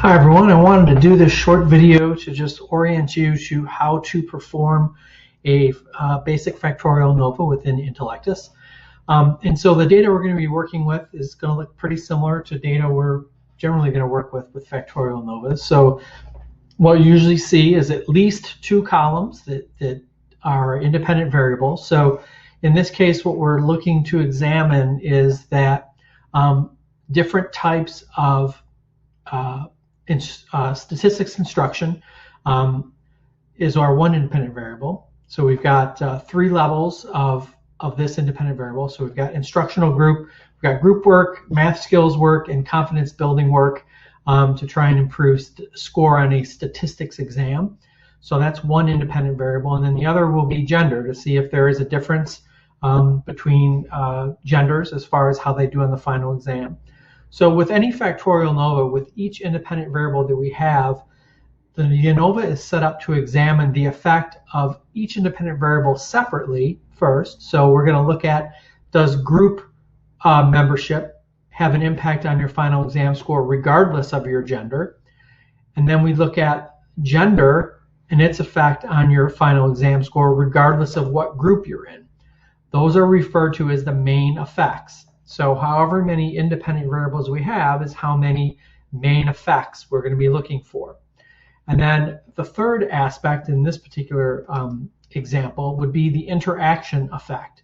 Hi everyone, I wanted to do this short video to just orient you to how to perform a basic factorial ANOVA within Intellectus. And so the data we're going to be working with is going to look pretty similar to data we're generally going to work with factorial ANOVAs. So what you usually see is at least two columns that are independent variables. So in this case, what we're looking to examine is that different types of statistics instruction is our one independent variable. So we've got three levels of this independent variable. So we've got instructional group, we've got group work, math skills work, and confidence building work to try and improve score on a statistics exam. So that's one independent variable. And then the other will be gender, to see if there is a difference between genders as far as how they do on the final exam. So with any factorial ANOVA, with each independent variable that we have, the ANOVA is set up to examine the effect of each independent variable separately first. So we're going to look at, does group membership have an impact on your final exam score regardless of your gender? And then we look at gender and its effect on your final exam score regardless of what group you're in. Those are referred to as the main effects. So however many independent variables we have is how many main effects we're going to be looking for. And then the third aspect in this particular example would be the interaction effect.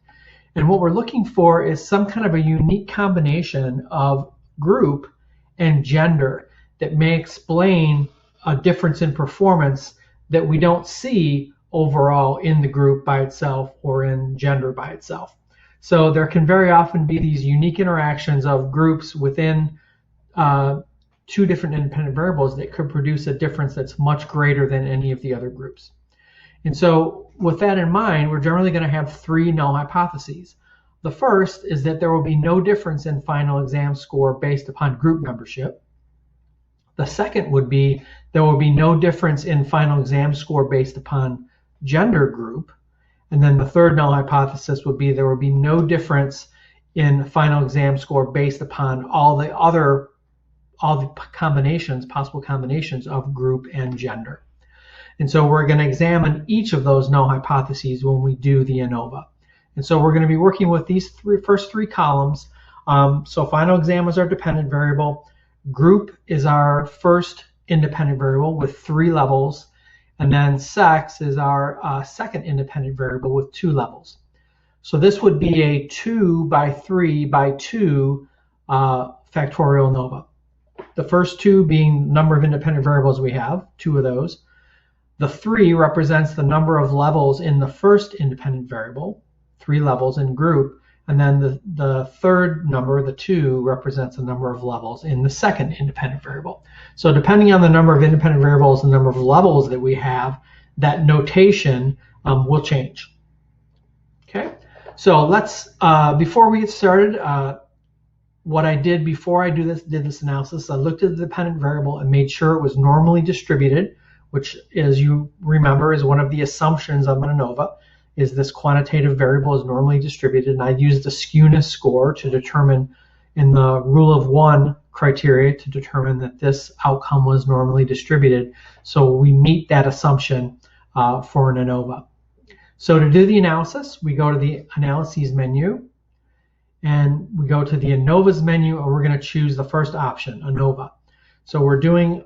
And what we're looking for is some kind of a unique combination of group and gender that may explain a difference in performance that we don't see overall in the group by itself or in gender by itself. So there can very often be these unique interactions of groups within two different independent variables that could produce a difference that's much greater than any of the other groups. And so with that in mind, we're generally going to have three null hypotheses. The first is that there will be no difference in final exam score based upon group membership. The second would be there will be no difference in final exam score based upon gender group. And then the third null hypothesis would be there would be no difference in final exam score based upon all the combinations, possible combinations of group and gender. And so we're going to examine each of those null hypotheses when we do the ANOVA. And so we're going to be working with these first three columns. So final exam is our dependent variable. Group is our first independent variable with three levels. And then sex is our second independent variable with two levels. So this would be a 2 by 3 by 2 factorial ANOVA. The first two being the number of independent variables we have, two of those. The 3 represents the number of levels in the first independent variable, 3 levels in group. And then the third number, the 2, represents the number of levels in the second independent variable. So depending on the number of independent variables and the number of levels that we have, that notation will change. Okay, so let's, before we get started, what I did before I did this analysis, I looked at the dependent variable and made sure it was normally distributed, which, as you remember, is one of the assumptions of an ANOVA. Is this quantitative variable is normally distributed, and I used the skewness score to determine in the rule of one criteria to determine that this outcome was normally distributed. So we meet that assumption for an ANOVA. So to do the analysis, we go to the analyses menu and we go to the ANOVAs menu, and we're going to choose the first option, ANOVA. So we're doing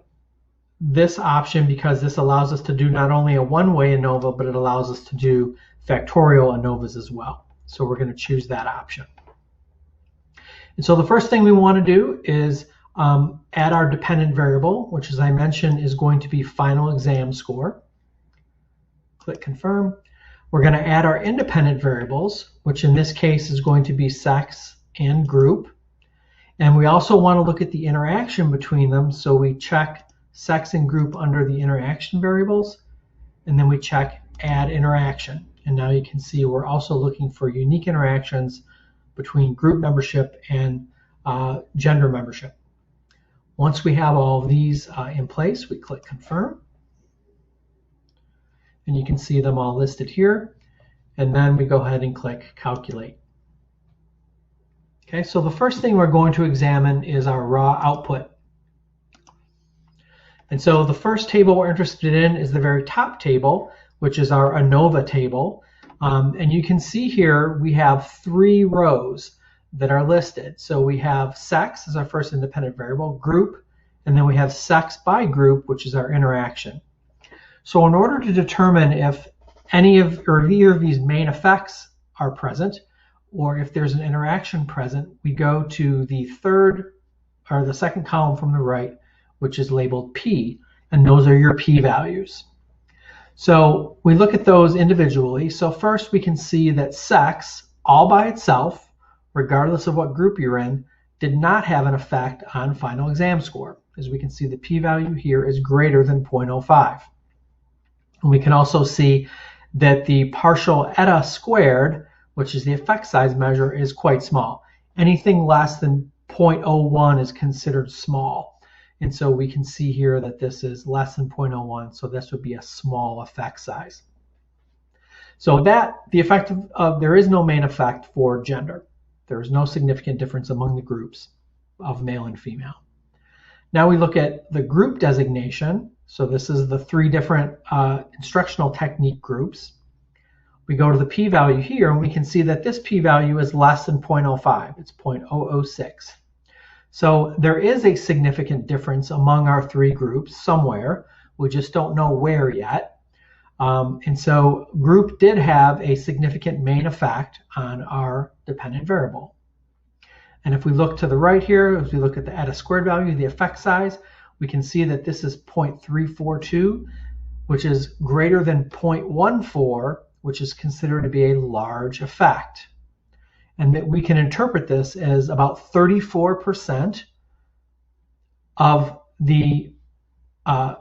this option because this allows us to do not only a one-way ANOVA, but it allows us to do factorial ANOVAs as well. So we're going to choose that option. And so the first thing we want to do is add our dependent variable, which, as I mentioned, is going to be final exam score. Click confirm. We're going to add our independent variables, which in this case is going to be sex and group. And we also want to look at the interaction between them. So we check sex and group under the interaction variables, and then we check add interaction. And now you can see we're also looking for unique interactions between group membership and gender membership. Once we have all of these in place, we click confirm. And you can see them all listed here. And then we go ahead and click calculate. Okay, so the first thing we're going to examine is our raw output. And so the first table we're interested in is the very top table, which is our ANOVA table. And you can see here we have 3 rows that are listed. So we have sex as our first independent variable, group, and then we have sex by group, which is our interaction. So in order to determine if any of or either of these main effects are present, or if there's an interaction present, we go to the third or the second column from the right, which is labeled P, and those are your P values. So we look at those individually. So first we can see that sex, all by itself, regardless of what group you're in, did not have an effect on final exam score. As we can see, the p-value here is greater than 0.05. And we can also see that the partial eta squared, which is the effect size measure, is quite small. Anything less than 0.01 is considered small. And so we can see here that this is less than 0.01, so this would be a small effect size. So that the effect of there is no main effect for gender. There is no significant difference among the groups of male and female. Now we look at the group designation. So this is the 3 different instructional technique groups. We go to the p-value here, and we can see that this p-value is less than 0.05. It's 0.006. So there is a significant difference among our 3 groups somewhere. We just don't know where yet. And so group did have a significant main effect on our dependent variable. And if we look to the right here, if we look at the eta squared value, the effect size, we can see that this is 0.342, which is greater than 0.14, which is considered to be a large effect. And that we can interpret this as about 34% of the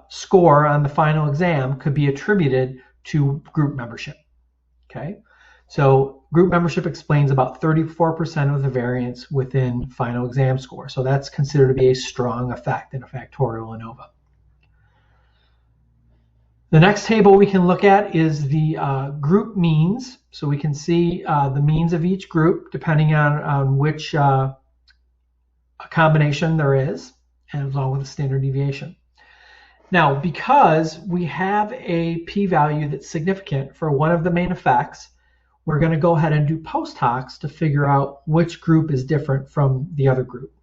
score on the final exam could be attributed to group membership. Okay, so group membership explains about 34% of the variance within final exam score. So that's considered to be a strong effect in a factorial ANOVA. The next table we can look at is the group means. So we can see the means of each group depending on which combination there is, and along with the standard deviation. Now, because we have a p-value that's significant for one of the main effects, we're going to go ahead and do post-hocs to figure out which group is different from the other group.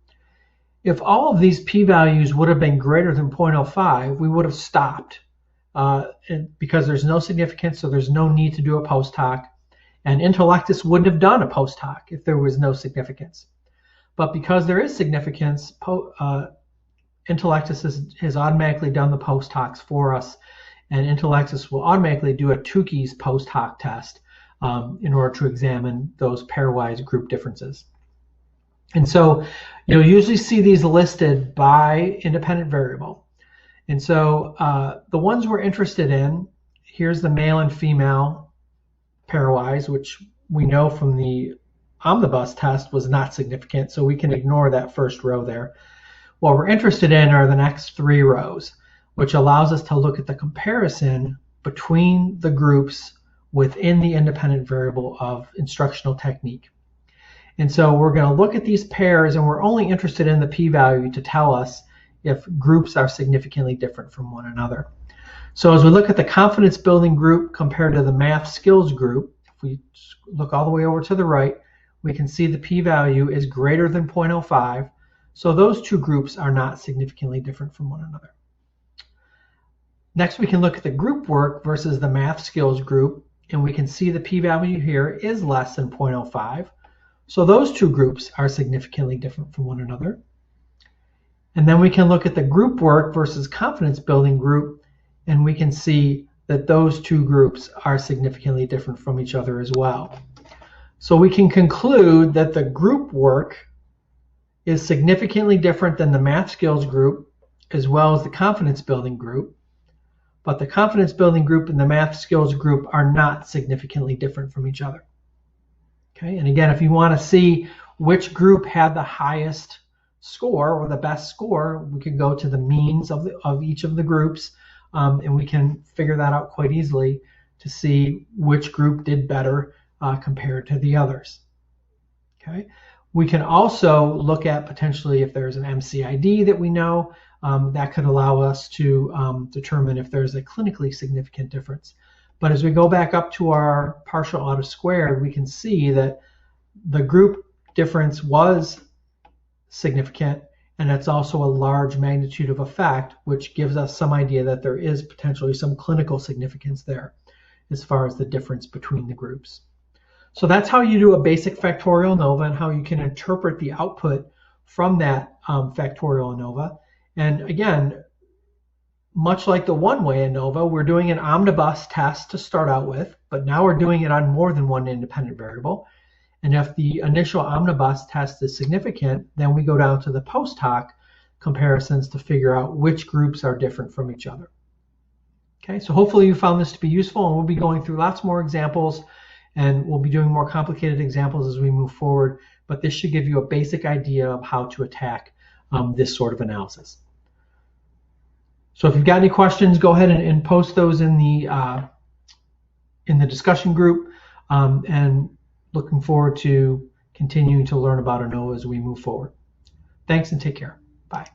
If all of these p-values would have been greater than 0.05, we would have stopped. Because there's no significance, so there's no need to do a post-hoc. And Intellectus wouldn't have done a post-hoc if there was no significance. But because there is significance, Intellectus has automatically done the post-hocs for us, and Intellectus will automatically do a Tukey's post-hoc test in order to examine those pairwise group differences. And so you'll usually see these listed by independent variable. And so the ones we're interested in, here's the male and female pairwise, which we know from the omnibus test was not significant, so we can ignore that first row there. What we're interested in are the next 3 rows, which allows us to look at the comparison between the groups within the independent variable of instructional technique. And so we're going to look at these pairs, and we're only interested in the p-value to tell us if groups are significantly different from one another. So as we look at the confidence building group compared to the math skills group, if we look all the way over to the right, we can see the p-value is greater than 0.05. So those 2 groups are not significantly different from one another. Next, we can look at the group work versus the math skills group, and we can see the p-value here is less than 0.05. So those 2 groups are significantly different from one another. And then we can look at the group work versus confidence building group, and we can see that those 2 groups are significantly different from each other as well. So we can conclude that the group work is significantly different than the math skills group as well as the confidence building group, but the confidence building group and the math skills group are not significantly different from each other. Okay, and again, if you want to see which group had the highest score or the best score, we could go to the means of each of the groups, and we can figure that out quite easily to see which group did better compared to the others. Okay, We can also look at potentially if there's an MCID that we know, that could allow us to determine if there's a clinically significant difference. But as we go back up to our partial auto squared, we can see that the group difference was significant, and it's also a large magnitude of effect, which gives us some idea that there is potentially some clinical significance there as far as the difference between the groups. So that's how you do a basic factorial ANOVA and how you can interpret the output from that factorial ANOVA. And again, much like the one-way ANOVA, we're doing an omnibus test to start out with, but now we're doing it on more than one independent variable. And if the initial omnibus test is significant, then we go down to the post hoc comparisons to figure out which groups are different from each other. Okay, so hopefully you found this to be useful, and we'll be going through lots more examples, and we'll be doing more complicated examples as we move forward, but this should give you a basic idea of how to attack this sort of analysis. So if you've got any questions, go ahead and post those in the discussion group, and looking forward to continuing to learn about ANOVA as we move forward. Thanks and take care. Bye.